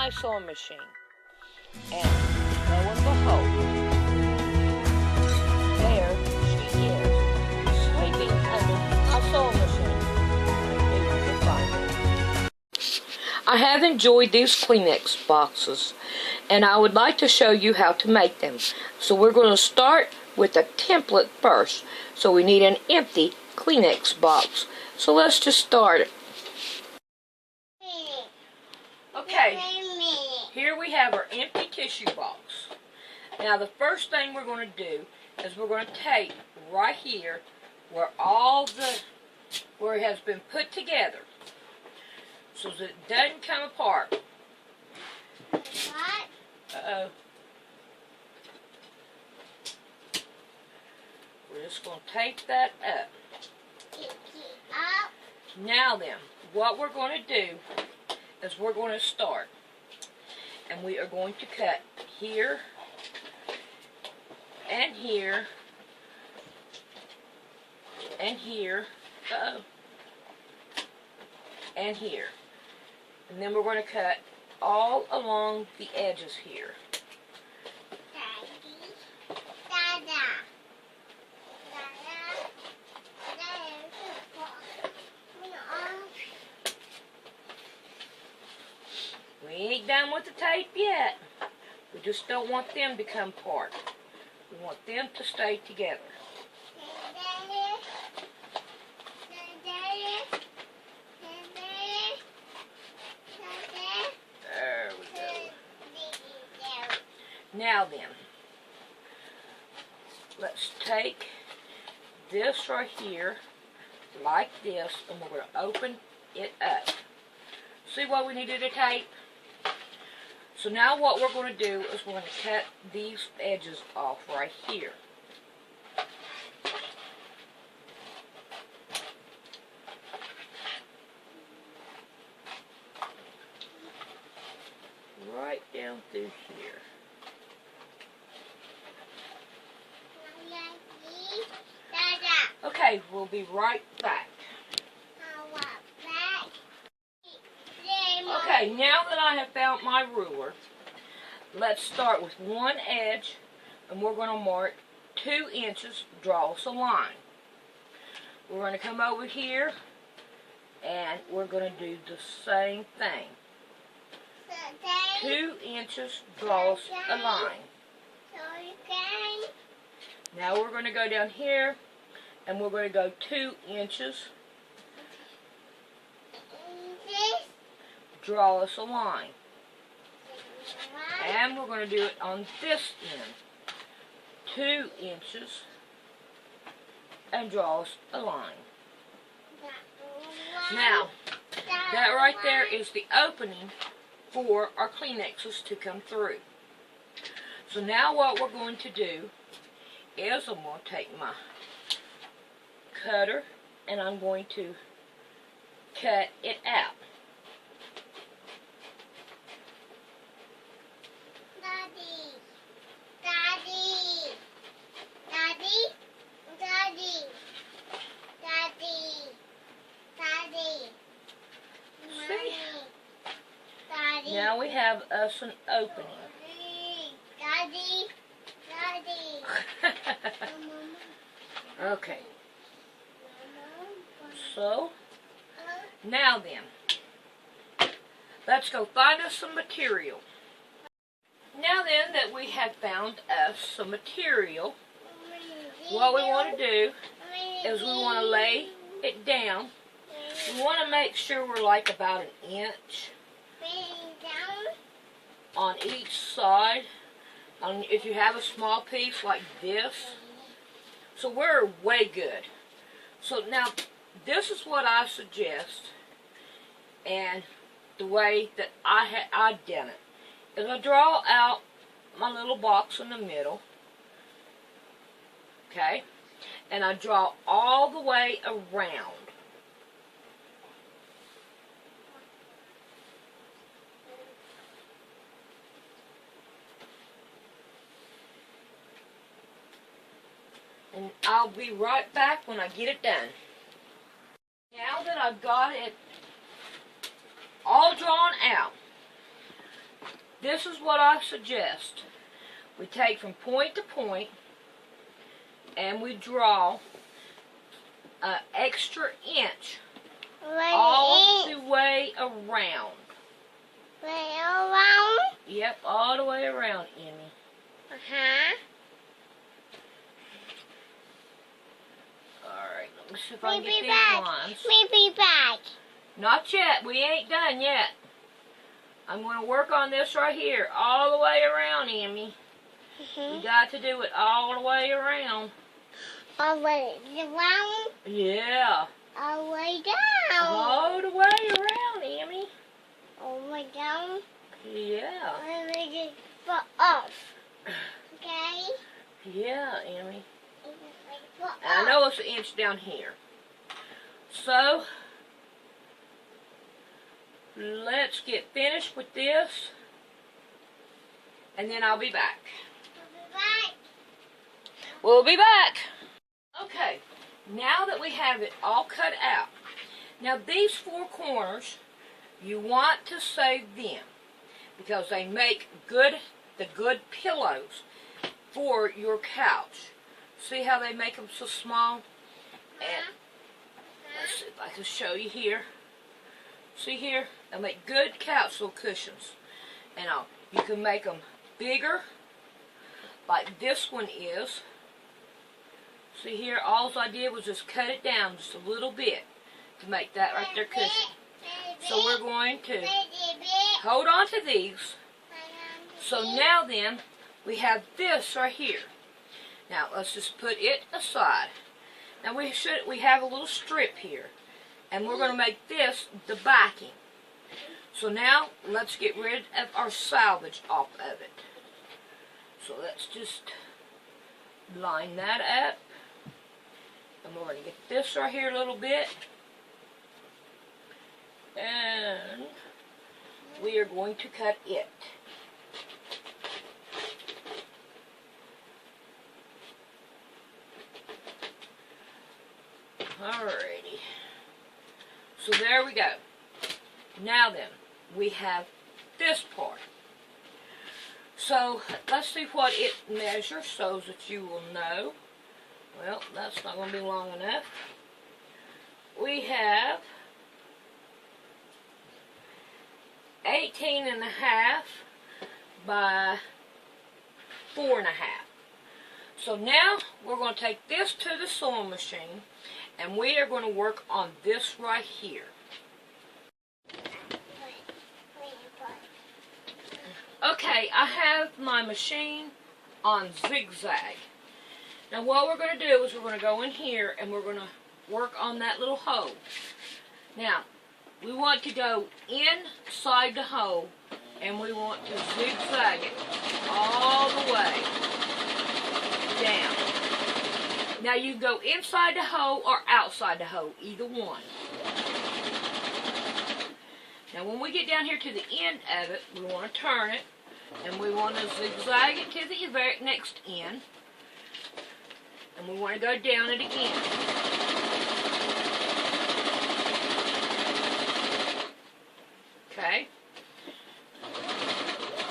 my sewing machine. And lo and behold, there she is, sleeping under my sewing machine. I have enjoyed these Kleenex boxes, and I would like to show you how to make them. So we're going to start with a template first. So we need an empty Kleenex box. So let's just start it. Okay, here we have our empty tissue box. Now the first thing we're going to do is we're going to take right here where where it has been put together so that it doesn't come apart. What? Uh-oh. We're just going to tape that up. Now then, what we're going to do is we're going to start. And we are going to cut here and here and here. Uh-oh. And here. And then we're going to cut all along the edges here. We ain't done with the tape yet. We just don't want them to come apart. We want them to stay together. There we go. Now then, let's take this right here, like this, and we're going to open it up. See why we needed a tape? So now what we're going to do is we're going to cut these edges off right here. Right down through here. Okay, we'll be right back. Okay, now that I have found my ruler, let's start with one edge, and we're going to mark 2 inches, draw us a line. We're going to come over here, and we're going to do the same thing. 2 inches, draw us a line. Now we're going to go down here, and we're going to go 2 inches. Draw us a line. And we're going to do it on this end. 2 inches. And draw us a line. Now, that right there is the opening for our Kleenexes to come through. So now what we're going to do is I'm going to take my cutter and I'm going to cut it out. Now we have us an opening. Okay. So, now then, let's go find us some material. Now then that we have found us some material, what we want to do is we want to lay it down. We want to make sure we're like about 1 inch on each side. If you have a small piece like this, so we're way good. So now this is what I suggest, and the way that I done it is I draw out my little box in the middle, okay, and I draw all the way around. And I'll be right back when I get it done. Now that I've got it all drawn out, this is what I suggest. We take from point to point and we draw an extra inch all the way around. Way around? Yep, all the way around, Emmy. Uh-huh. Alright, let me see if I can get Maybe these back. lines. Maybe back. Not yet, we ain't done yet. I'm going to work on this right here, all the way around, Emmy. We got to do it all the way around. All the way around? Yeah. All the way down. All the way around, Emmy. All the way down. Yeah. All the way up. Okay? Yeah, Emmy. Up. I know it's an inch down here. So, let's get finished with this, and then I'll be back. We'll be back. Okay, now that we have it all cut out, now these four corners, you want to save them because they make the good pillows for your couch. See how they make them so small? And let's see if I can show you here. See here? They make good couch little cushions. And you can make them bigger, like this one is. See here, all I did was just cut it down just a little bit to make that right there cushion. So we're going to hold on to these. So now then, we have this right here. Now let's just put it aside. Now we have a little strip here, and we're going to make this the backing. So now let's get rid of our salvage off of it. So let's just line that up, and we're going to get this right here a little bit, and we are going to cut it. Alrighty. So there we go. Now then, we have this part. So let's see what it measures so that you will know. Well, that's not going to be long enough. We have 18.5 by 4.5. So now we're going to take this to the sewing machine, and we are going to work on this right here. Okay, I have my machine on zigzag. Now what we're going to do is we're going to go in here and we're going to work on that little hole. Now, we want to go inside the hole and we want to zigzag it all the way down. Now you can go inside the hole or outside the hole, either one. Now when we get down here to the end of it, we want to turn it, and we want to zigzag it to the very next end, and we want to go down it again. Okay?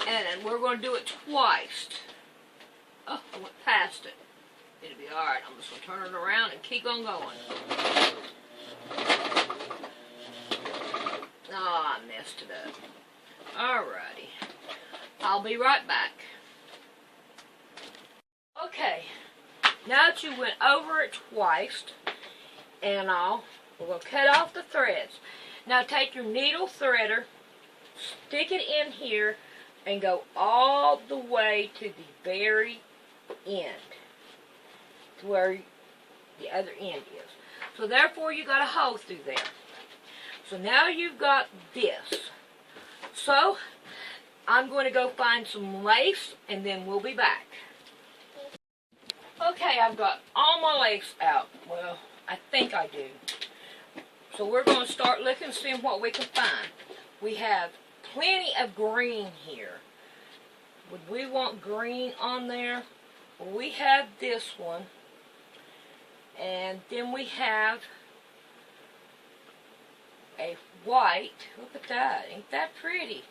And then we're going to do it twice. Oh, I went past it. It'll be alright. I'm just going to turn it around and keep on going. Oh, I messed it up. Alrighty. I'll be right back. Okay. Now that you went over it twice and all, we're going to cut off the threads. Now take your needle threader, stick it in here, and go all the way to the very end, to where the other end is. So therefore you got a hole through there. So now you've got this. So I'm going to go find some lace and then we'll be back. Okay, I've got all my lace out. Well, I think I do. So we're going to start looking and seeing what we can find. We have plenty of green here. Would we want green on there? Well, we have this one. And then we have a white. Look at that. Ain't that pretty?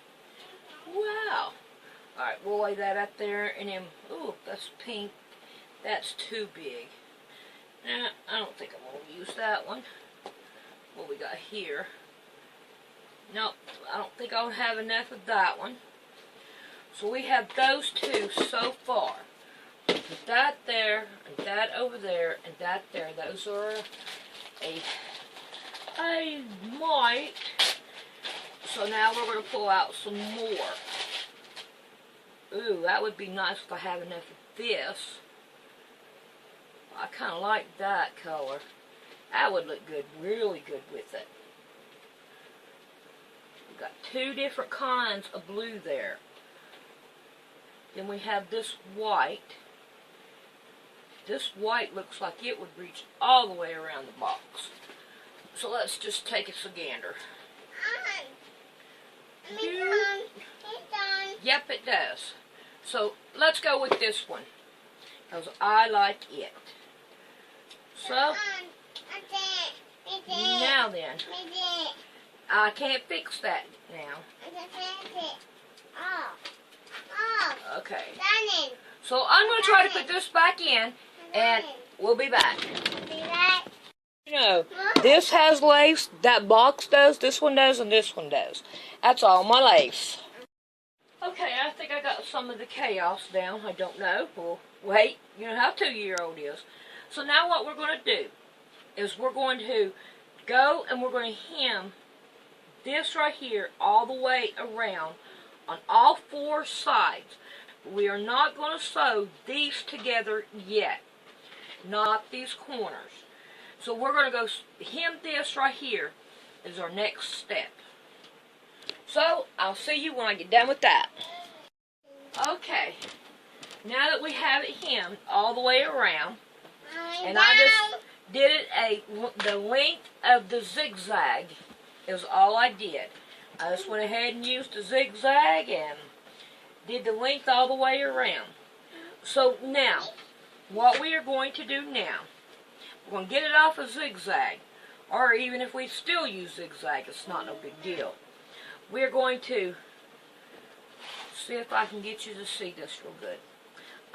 Wow. Alright, we'll lay that up there, and then, ooh, that's pink. That's too big. Nah, I don't think I'm going to use that one. What we got here. Nope, I don't think I'll have enough of that one. So we have those two so far. Put that there, and that over there, and that there. Those are a might. So now we're going to pull out some more. Ooh, that would be nice if I have enough of this. I kind of like that color. That would look good, really good with it. We've got two different kinds of blue there. Then we have this white. This white looks like it would reach all the way around the box. So let's just take us a gander. Yep, it does. So let's go with this one, because I like it. So, now then, I can't fix that now. Okay. So I'm going to try to put this back in, and we'll be back. You know, this has lace, that box does, this one does, and this one does. That's all my lace. Okay, I think I got some of the chaos down. I don't know. Well, wait, you know how a 2-year-old is. So now what we're going to do is we're going to go and we're going to hem this right here all the way around on all 4 sides. We are not going to sew these together yet. Not these corners. So we're going to go hem this right here is our next step. So, I'll see you when I get done with that. Okay, now that we have it hemmed all the way around, and I just did it the length of the zigzag is all I did. I just went ahead and used the zigzag and did the length all the way around. So now, what we are going to do now, we're going to get it off a zigzag, or even if we still use zigzag, it's not no big deal. We're going to see if I can get you to see this real good.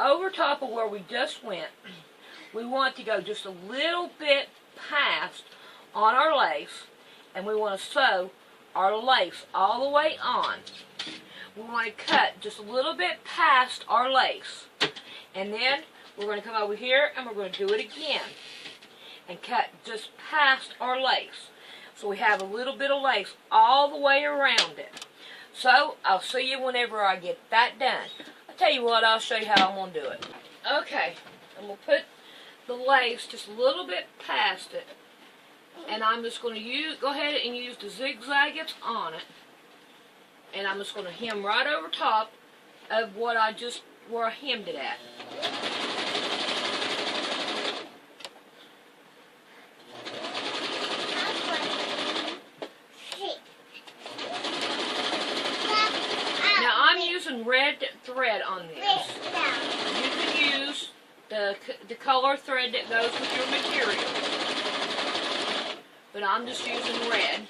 Over top of where we just went, we want to go just a little bit past on our lace, and we want to sew our lace all the way on. We want to cut just a little bit past our lace, and then we're going to come over here and we're going to do it again and cut just past our lace. So we have a little bit of lace all the way around it. So, I'll see you whenever I get that done. I'll tell you what, I'll show you how I'm going to do it. Okay, I'm going to put the lace just a little bit past it. And I'm just going to go ahead and use the zigzag that's on it. And I'm just going to hem right over top of where I hemmed it at. Red thread on this. You can use the color thread that goes with your material, but I'm just using red.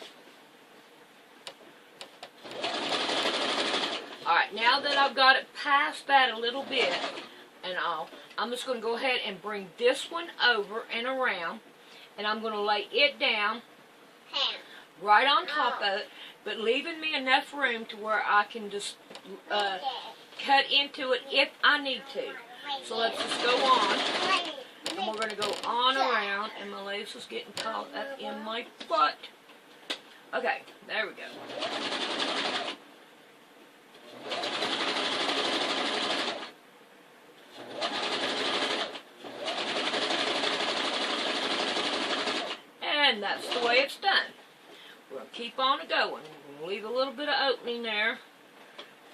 Alright, now that I've got it past that a little bit and all, I'm just going to go ahead and bring this one over and around, and I'm going to lay it down right on top of it, but leaving me enough room to where I can just cut into it if I need to. So let's just go on, and we're going to go on around, and my lace is getting caught up in my butt. Okay, there we go. And that's the way it's done. We're going to keep on going. We'll leave a little bit of opening there.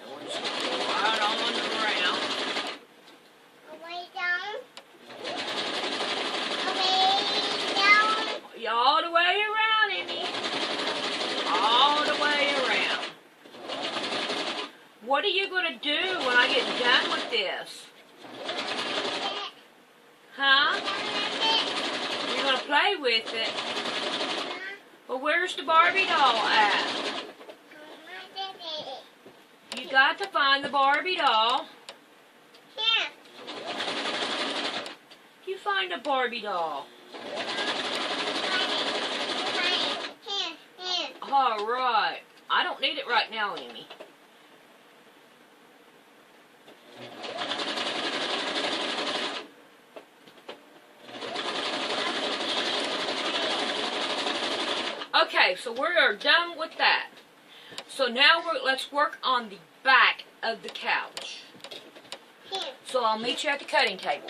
And we're just going to go right on around. Way down. All the way around, Emmy. All the way around. What are you going to do when I get done with this? Huh? You're going to play with it. Well, where's the Barbie doll at? You got to find the Barbie doll. Here. You find the Barbie doll. Here. Alright. I don't need it right now, Amy. Okay, so we are done with that. So now let's work on the back of the couch. Here. So I'll meet you at the cutting table.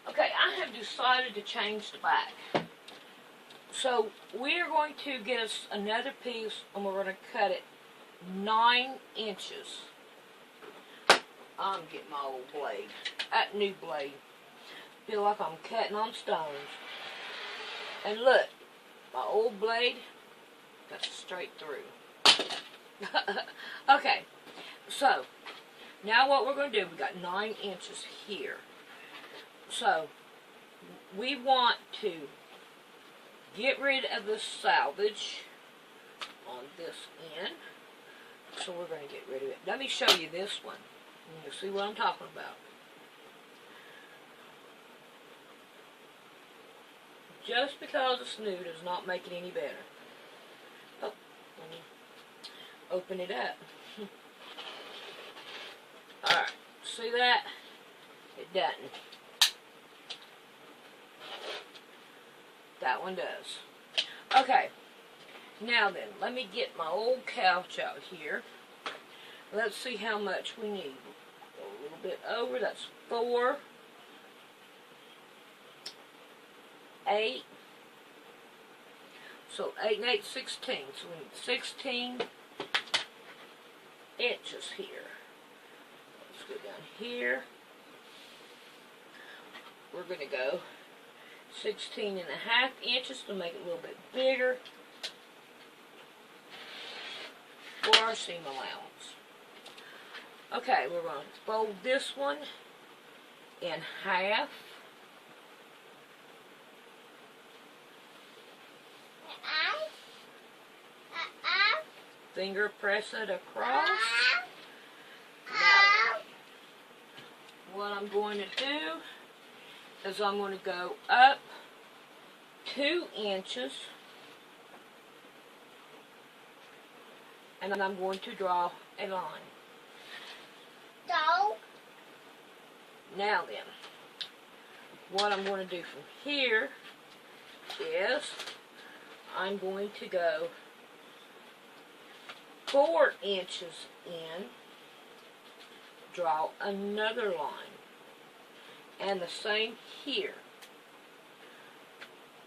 Okay, I have decided to change the back. So we are going to get us another piece and we're going to cut it 9 inches. I'm getting my old blade. That new blade. Feel like I'm cutting on stones. And look, my old blade got straight through. Okay, so now what we're going to do, we got 9 inches here. So we want to get rid of the salvage on this end. So we're going to get rid of it. Let me show you this one. You'll see what I'm talking about. Just because it's new does not make it any better. Oh, let me open it up. Alright, see that? It doesn't. That one does. Okay, now then, let me get my old couch out here. Let's see how much we need. Go a little bit over, that's 4, 8. So 8 and 8, 16. So we need 16 inches here. Let's go down here. We're going to go 16 and a half inches to make it a little bit bigger for our seam allowance. Okay, we're going to fold this one in half. Finger press it across. Now, what I'm going to do is I'm going to go up 2 inches and I'm going to draw a line. So. Now then, what I'm going to do from here is I'm going to go 4 inches in, draw another line, and the same here.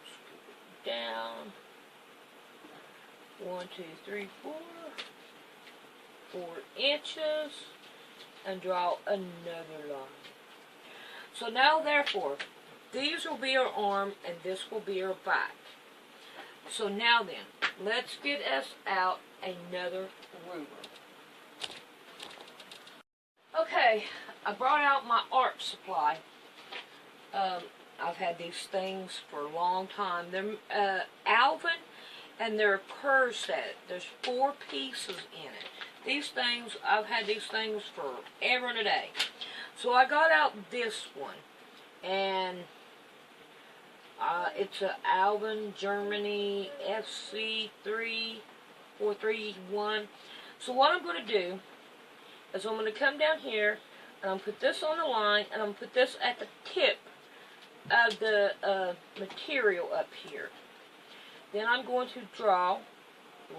Scoop it down, 1, 2, 3, 4, 4 inches, and draw another line. So now therefore, these will be our arm and this will be our back. So now then, let's get us out another ruler. Okay, I brought out my art supply. I've had these things for a long time. They're Alvin, and they're a curve set. There's 4 pieces in it. These things, I've had these things forever and a day. So I got out this one, and it's a Alvin Germany FC3431. So what I'm going to do is I'm going to come down here and I'm going to put this on the line and I'm going to put this at the tip of the material up here. Then I'm going to draw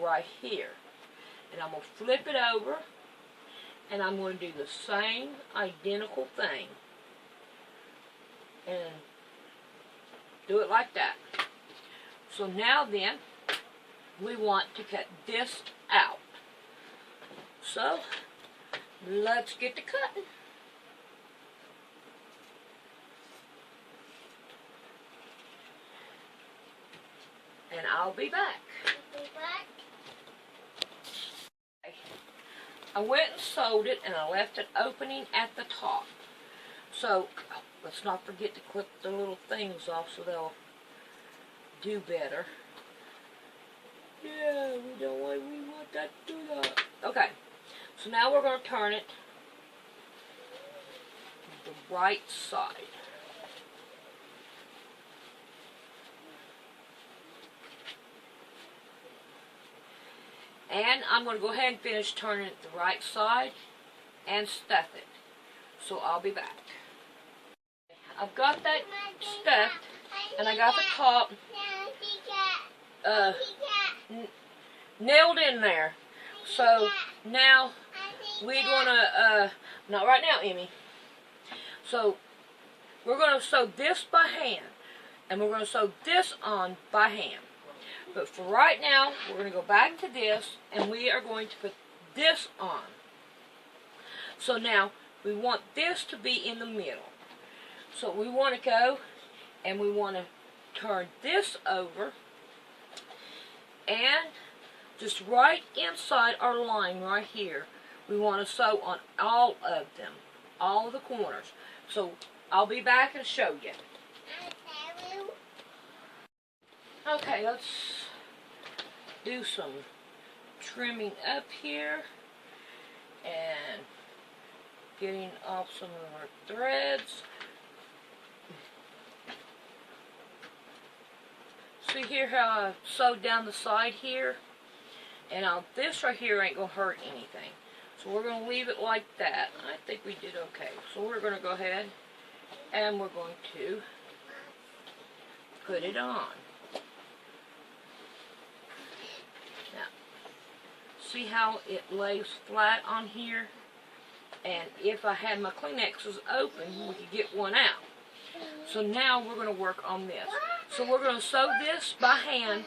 right here. And I'm going to flip it over and I'm going to do the same identical thing. And do it like that. So now then, we want to cut this out. So, let's get to cutting. And I'll be back. I went and sewed it and I left an opening at the top. So, let's not forget to clip the little things off so they'll do better. Yeah, we want that to do that. Okay, So now we're going to turn it the right side. And I'm going to go ahead and finish turning it the right side and stuff it. So I'll be back. I've got that stuffed, and I got the top nailed in there. So now we're gonna not right now, Emmy. So we're gonna sew this by hand, and we're gonna sew this on by hand. But for right now, we're gonna go back to this, and we are going to put this on. So now we want this to be in the middle. So we want to go and we want to turn this over, and just right inside our line right here, we want to sew on all of them, all of the corners. So I'll be back and show you. Okay, let's do some trimming up here and getting off some of our threads. See here how I sewed down the side here? And this right here ain't going to hurt anything. So we're going to leave it like that. I think we did okay. So we're going to go ahead and we're going to put it on. Now, see how it lays flat on here? And if I had my Kleenexes open, we could get one out. So now we're going to work on this. So we're going to sew this by hand,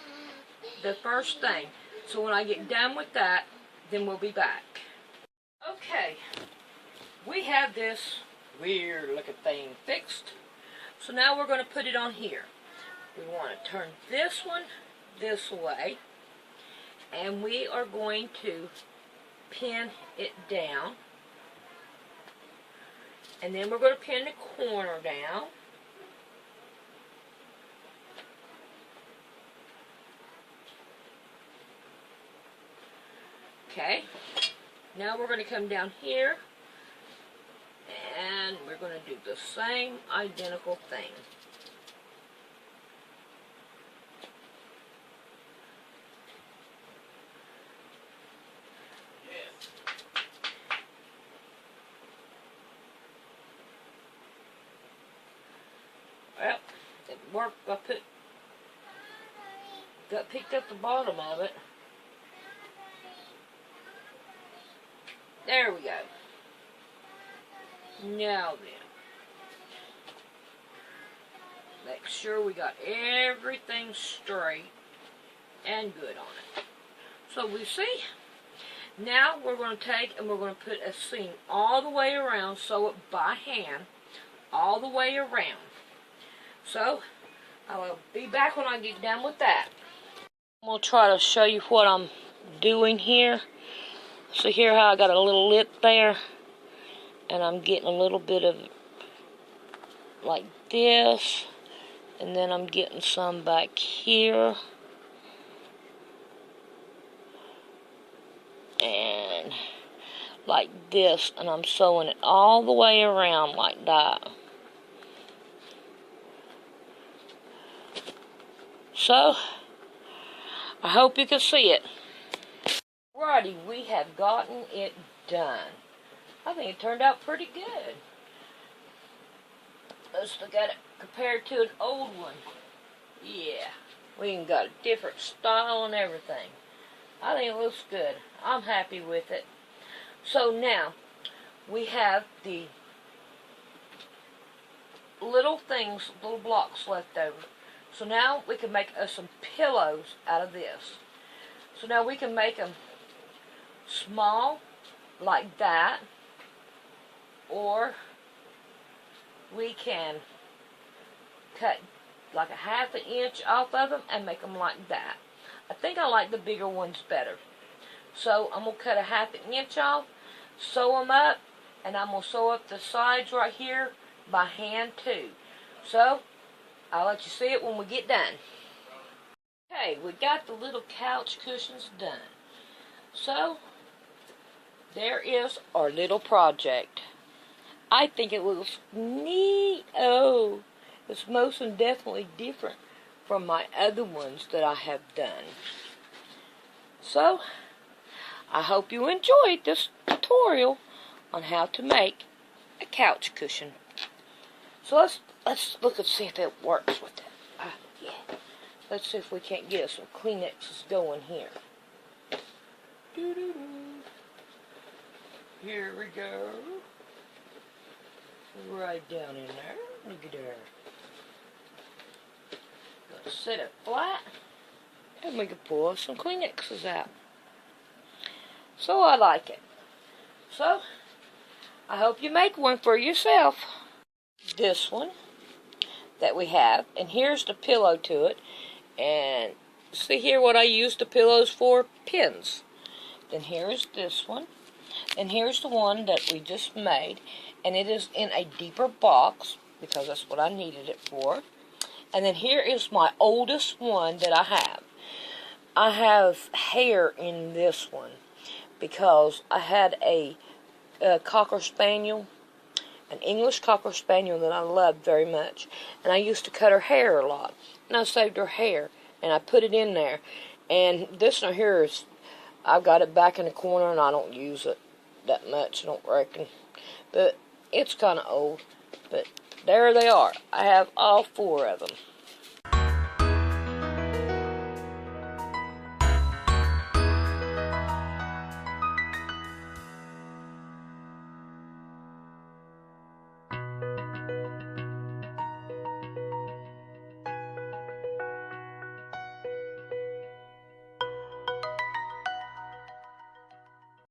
the first thing. So when I get done with that, then we'll be back. Okay, we have this weird looking thing fixed. So now we're going to put it on here. We want to turn this one this way, and we are going to pin it down. And then we're going to pin the corner down. Okay, now we're going to come down here, and we're going to do the same identical thing. Well, it worked. Got picked up the bottom of it. There we go. Now then, make sure we got everything straight and good on it. So we see, now we're going to take and we're going to put a seam all the way around, sew it by hand, all the way around. So, I will be back when I get done with that. I'm going to try to show you what I'm doing here. So here how I got a little lip there, and I'm getting a little bit of like this, and then I'm getting some back here, and like this, and I'm sewing it all the way around like that. So, I hope you can see it. Alrighty, we have gotten it done. I think it turned out pretty good. Let's look at it compared to an old one. Yeah, we even got a different style and everything. I think it looks good. I'm happy with it. So now, we have the little things, little blocks left over. So now we can make us some pillows out of this. So now we can make them small, like that, or we can cut like a ½ inch off of them and make them like that. I think I like the bigger ones better. So I'm going to cut a ½ inch off, sew them up, and I'm going to sew up the sides right here by hand too. So I'll let you see it when we get done. Okay, we got the little couch cushions done. So there is our little project. I think it looks neat. Oh, it's most definitely different from my other ones that I have done. So, I hope you enjoyed this tutorial on how to make a couch cushion. So let's look and see if it works with it. Yeah. Let's see if we can't get some Kleenexes going here. Doo-doo-doo. Here we go. Right down in there. Look at there. Let's set it flat. And we can pull some Kleenexes out. So I like it. So, I hope you make one for yourself. This one that we have. And here's the pillow to it. And see here what I use the pillows for? Pins. Then here's this one. And here's the one that we just made. And it is in a deeper box because that's what I needed it for. And then here is my oldest one that I have. I have hair in this one because I had a Cocker Spaniel, an English Cocker Spaniel that I loved very much. And I used to cut her hair a lot. And I saved her hair and I put it in there. And this one here is, I've got it back in the corner and I don't use it that much, I don't reckon. But it's kind of old. But there they are. I have all 4 of them.